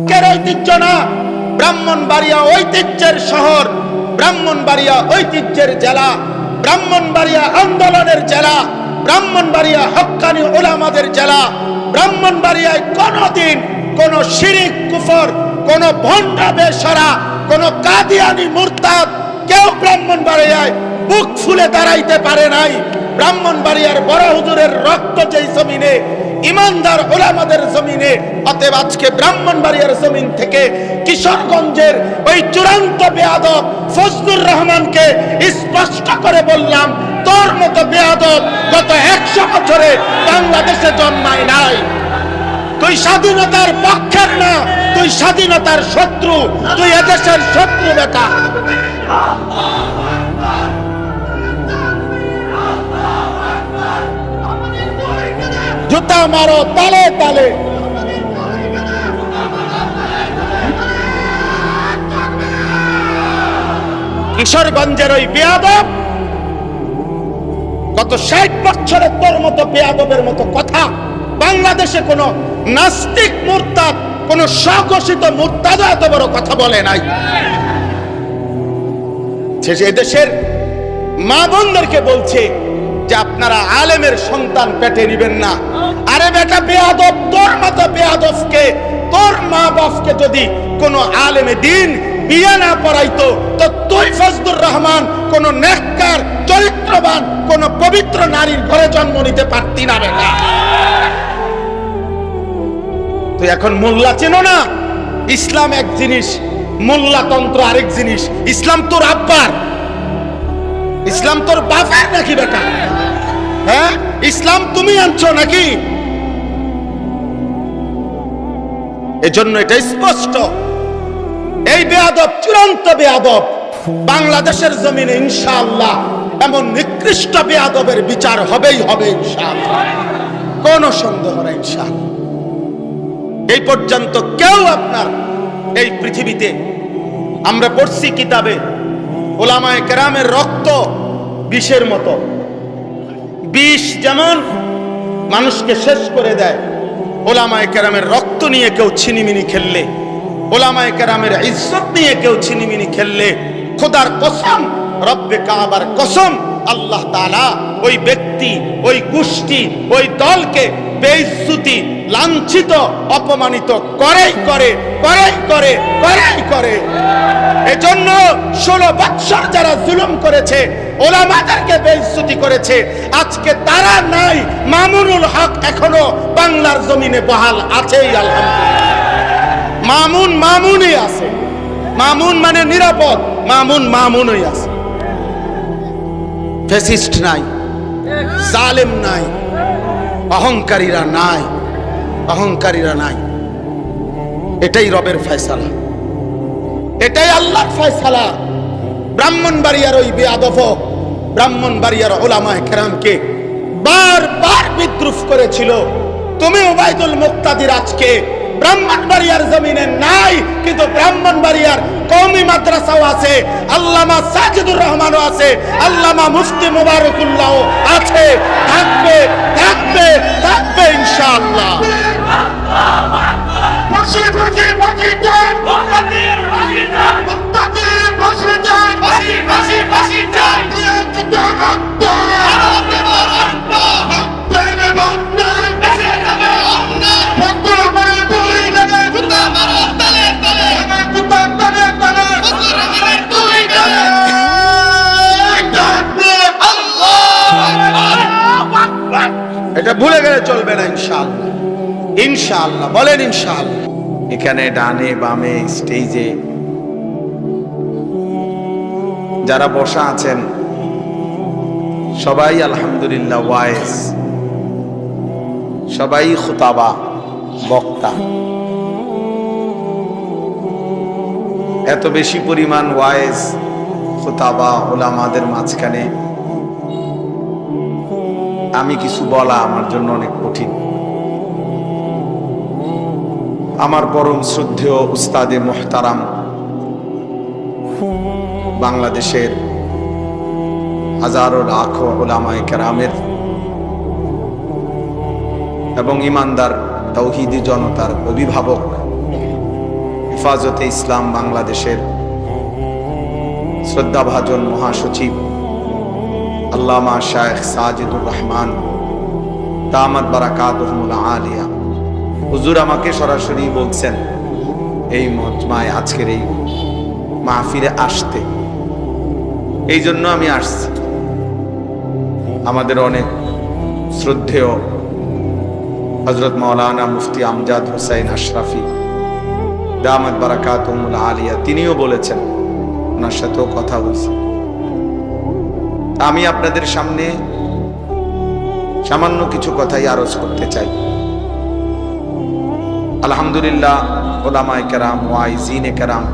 কের ঐতিহ্য না, ব্রাহ্মণবাড়িয়া ঐতিহ্যের শহর, ব্রাহ্মণবাড়িয়া ঐতিহ্যের জেলা, ব্রাহ্মণবাড়িয়া আন্দোলনের জেলা, ব্রাহ্মণবাড়িয়া হক্কানি উলামাদের জেলা। ব্রাহ্মণবাড়িয়ায় কোনদিন কোন শিরিক কুফর, কোন ভণ্ড বেশরা, কোন কাদিয়ানি মুরতাদ কেউ ব্রাহ্মণবাড়িয়ায় বুক ফুলে দাঁড়াইতে পারে নাই। ব্রাহ্মণবাড়িয়ার বড় হুজুরের রক্ত যেই জমিনে, ইমানদার উলামাদের জমিনে, অতএব আজকে ব্রাহ্মণবাড়িয়ার জমিন থেকে কিশোরগঞ্জের ওই চূড়ান্ত বেয়াদব ফজলুর রহমানকে স্পষ্ট করে বললাম, তোর মতো বেয়াদব গত 100 বছরে বাংলাদেশে জন্মায় নাই। তুই স্বাধীনতার পক্ষের না, তুই স্বাধীনতার শত্রু, তুই এদেশের শত্রু বেটা। জুতা মারো তালে তালে। কিশোরগঞ্জের ওই বেয়াদব গত 60 বছরে তোর মতো বেয়াদবের মতো কথা বাংলাদেশে কোন নাস্তিক মুরতাদ, কোন স্বঘোষিত মুরতাদ এত বড় কথা বলে নাই। সে দেশের মা বোনদেরকে বলছে যে আপনারা আলেমের সন্তান পেটে নিবেন না। আরে বেটা বেয়াদব, তোর মতো বেয়াদবকে, তোর মা বাপকে যদি কোন আলেমে দিন বিয়ে না পড়াইতো, তো তুই ফজলুর রহমান কোন নেককার চরিত্রবান কোন পবিত্র নারীর ঘরে জন্ম নিতে পারতি না বেটা। তুই এখন মোল্লা চেনো না? ইসলাম এক জিনিস, মোল্লাতন্ত্র আরেক জিনিস। ইসলাম তোর আব্বার, ইসলাম তোর বাপের নাকি বেটা? হ্যাঁ, ইসলাম তুমি আনছো নাকি? এজন্য এটা স্পষ্ট, এই বেয়াদব চূড়ান্ত বেয়াদব। বাংলাদেশের জমিনে ইনশাআল্লাহ এমন নিকৃষ্ট বেয়াদবের বিচার হবেই হবে ইনশাআল্লাহ, কোন সন্দেহ নেই ইনশাআল্লাহ। এই পর্যন্ত কেউ আপনার এই পৃথিবীতে, আমরা পড়ছি কিতাবে, ওলামায়ে কেরামের রক্ত বিষের মতো। বিষ যেমন মানুষকে শেষ করে দেয়, ওলামায়ে কেরামের রক্ত নিয়ে কেউ ছিনিমিনি খেললে, ওলামায়ে কেরামের ইজ্জত নিয়ে কেউ ছিনিমিনি খেললে, খোদার কসম, রব্বে কাবার কসম, আল্লাহ তাআলা ওই ব্যক্তি, ওই গোষ্ঠী, ওই দলকে বেইজ্জতি, লাঞ্ছিত, অপমানিত করেই করে, করেই করে, করেই করে। এজন্য 16 বছর যারা জুলুম করেছে, ওলামাদেরকে বেইজ্জতি করেছে, আজকে তারা নাই। মামুনুল হক এখনো বাংলার জমিনে বহাল আছেই আলহামদুলিল্লাহ। মামুন মামুনই আছে, মামুন মানে নিরাপদ, মামুন মামুনই আছে। ফ্যাসিস্ট নাই, জালেম নাই, অহংকারীরা নাই, অহংকারীরা নাই। এটাই রবের ফয়সালা, এটাই আল্লাহর ফয়সালা। ব্রাহ্মণবাড়িয়ার ওই বেয়াদব, ব্রাহ্মণবাড়িয়ার উলামায়ে কেরামকে বারবার বিদ্রুপ করেছিল। তুমি ওবায়দুল মুক্তাদির আজকে ব্রাহ্মণবাড়িয়ার জমিনে নাই, কিন্তু ব্রাহ্মণবাড়িয়ার কওমি মাদ্রাসাও আছে, আল্লামা সাজিদুর রহমানও আছে, আল্লামা মুফতি মুবারকুল্লাহ আছে, থাকবে, থাকবে, থাকবে ইনশাআল্লাহ। এটা ভুলে গেলে চলবে না ইনশাআল্লাহ, ইনশাআল্লাহ বলেন ইনশাআল্লাহ। এখানে ডানে বামে স্টেজে যারা বসা আছেন সবাই আলহামদুলিল্লাহ ওয়াইজ, সবাই খুতাবা, বক্তা। এত বেশি পরিমাণ ওয়াইজ, খুতাবা, উলামাদের মাঝখানে আমি কিছু বলা আমার জন্য অনেক কঠিন। আমার পরম শ্রদ্ধেয় উস্তাদে মুহতারাম, বাংলাদেশের হাজারো লাখো উলামায়ে কেরামের এবং ইমানদার তাওহীদি জনতার অভিভাবক হেফাজতে ইসলাম বাংলাদেশের শ্রদ্ধাভাজন মহাসচিব আল্লামা শায়েখ সাজিদুর রহমান দামাত বারাকাতুহুল আলিয়া হুজুর আমাকে সরাসরি বলছেন এই মজমায় আজকের এই মাহফিলে আসতে, এই জন্য আমি আসছি। আমাদের অনেক শ্রদ্ধেয় হযরত মাওলানা মুফতি আমজাদ হোসাইন আশরাফি দামাত বারাকাতুহুল আলিয়া তিনিও বলেছেন, ওনার সাথেও কথা বলছি। আমি আপনাদের সামনে সামান্য কিছু কথাই আরজ করতে চাই। আলহামদুলিল্লাহ, ওলামায়ে কেরাম, ওয়াইজিনে কেরাম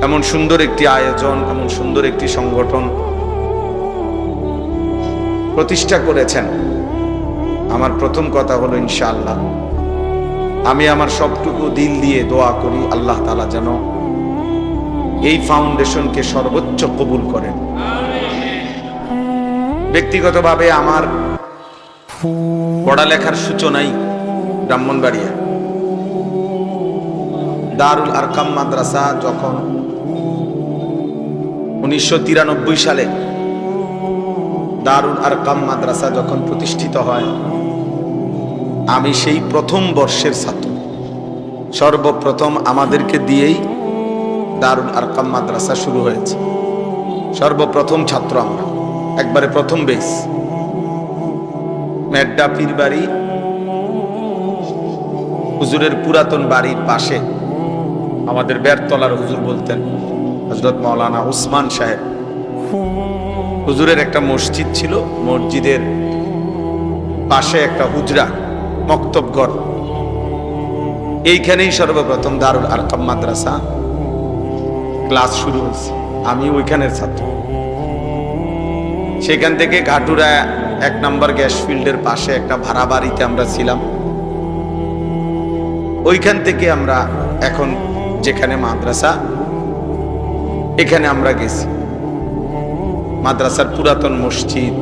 এমন সুন্দর একটি আয়োজন, এমন সুন্দর একটি সংগঠন প্রতিষ্ঠা করেছেন। আমার প্রথম কথা হলো ইনশাআল্লাহ আমি আমার সবটুকু দিল দিয়ে দোয়া করি আল্লাহ তাআলা যেন এই ফাউন্ডেশনকে সর্বোচ্চ কবুল করেন। ব্যক্তিগতভাবে আমার পড়ালেখার সূচনাই ব্রাহ্মণবাড়িয়া। দারুল আরকাম মাদ্রাসা যখন 1993 সালে দারুল আরকাম মাদ্রাসা যখন প্রতিষ্ঠিত হয়, আমি সেই প্রথম বর্ষের ছাত্র। সর্বপ্রথম আমাদেরকে দিয়েই দারুল আরকাম মাদ্রাসা শুরু হয়েছে। সর্বপ্রথম ছাত্র আমরা, একবারে প্রথম বেস। মেড্ডা পীরবাড়ি হুজুরের পুরাতন বাড়ির পাশে আমাদের বেরতলার হুজুর বলতেন হযরত মাওলানা উসমান সাহেব, হুজুরের একটা মসজিদ ছিল, মসজিদের পাশে একটা হুজরা মক্তবঘর, এইখানেই সর্বপ্রথম দারুল আরকাম মাদ্রাসা ক্লাস শুরু হয়েছে। আমি ওইখানের ছাত্র। সেখান থেকে ঘাটুরা 1 নম্বর গ্যাস ফিল্ডের পাশে একটা ভাড়া বাড়িতে আমরা ছিলাম। ওইখান থেকে আমরা এখন যেখানে মাদ্রাসা, এখানে আমরা গেছি। মাদ্রাসার পুরাতন মসজিদ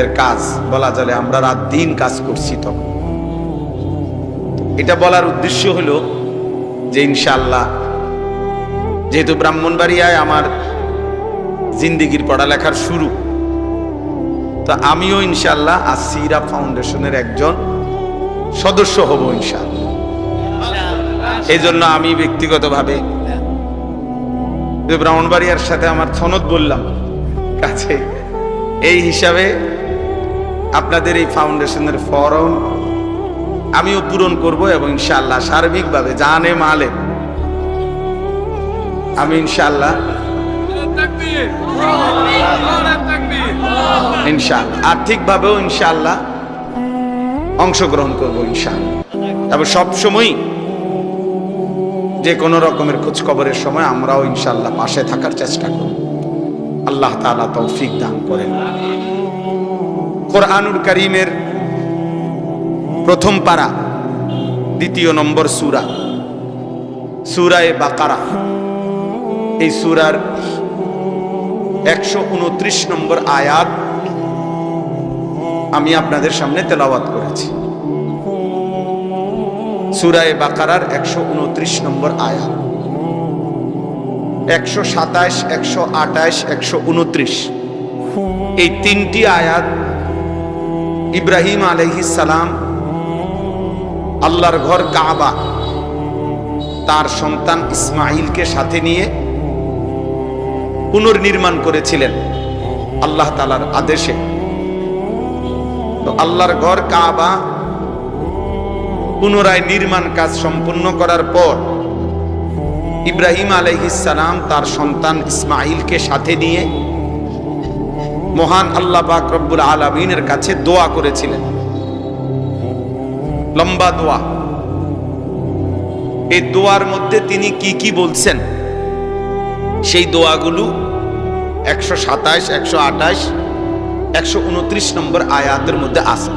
এর কাজ বলা চলে, আমরা রাত দিন কাজ করছি। তখন এটা বলার উদ্দেশ্য হলো যে ইনশাআল্লাহ যেহেতু ব্রাহ্মণবাড়িয়ায় আমার জিন্দেগির পড়ালেখার শুরু, তো আমিও ইনশাআল্লাহ আসিরা ফাউন্ডেশনের একজন সদস্য হব ইনশাআল্লাহ। এই জন্য আমি ব্যক্তিগতভাবে ব্রাহ্মণবাড়িয়ার সাথে আমার সনদ বললাম কাছে, এই হিসাবে আপনাদের এই ফাউন্ডেশনের ফরম আমিও পূরণ করব এবং ইনশাআল্লাহ সার্বিকভাবে জানে মালে আমি ইনশাআল্লাহ আর্থিকভাবেও ইনশাআল্লাহ অংশগ্রহণ করব ইনশাআল্লাহ। তবে সবসময় যে কোনো রকমের খোঁজ খবরের সময় আমরাও ইনশাআল্লাহ পাশে থাকার চেষ্টা করব। আল্লাহ তাআলা তৌফিক দান করেন। কোরআনুল কারীমের প্রথম পারা 2 নম্বর সূরা, সূরায়ে বাকারা। এই সূরার 129 নম্বর আয়াত আমি আপনাদের সামনে তেলাওয়াত করেছি। সূরায়ে বাকারার 129 নম্বর আয়াত, 127, 128, 129 এই 3টি আয়াত ইব্রাহিম আলাইহিস সালাম আল্লাহর ঘর কাবা তার সন্তান ইসমাঈলকে সাথে নিয়ে পুনর্নির্মাণ করেছিলেন আল্লাহ তাআলার আদেশে। তো আল্লাহর ঘর কাবা পুনরায় নির্মাণ কাজ সম্পূর্ণ করার পর ইব্রাহিম আলাইহিস সালাম তার সন্তান ইসমাঈলকে সাথে নিয়ে মহান আল্লাহ পাক রব্বুল আলামিনের কাছে দোয়া করেছিলেন, লম্বা দোয়া। এই দোয়ার মধ্যে তিনি কি কি বলছেন সেই দোয়াগুলো 127, 128, 129 নম্বর আয়াতের মধ্যে আছে।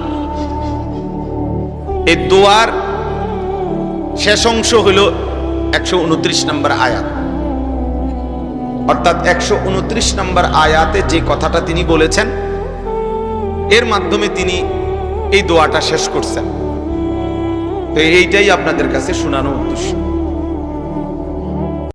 এই দোয়ার শেষ অংশ হলো 129 নম্বর আয়াত, অর্থাৎ 129 নম্বর আয়াতে যে কথাটা তিনি বলেছেন এর মাধ্যমে তিনি এই দোয়াটা শেষ করছেন। তো এইটাই আপনাদের কাছে শোনানো উদ্দেশ্য।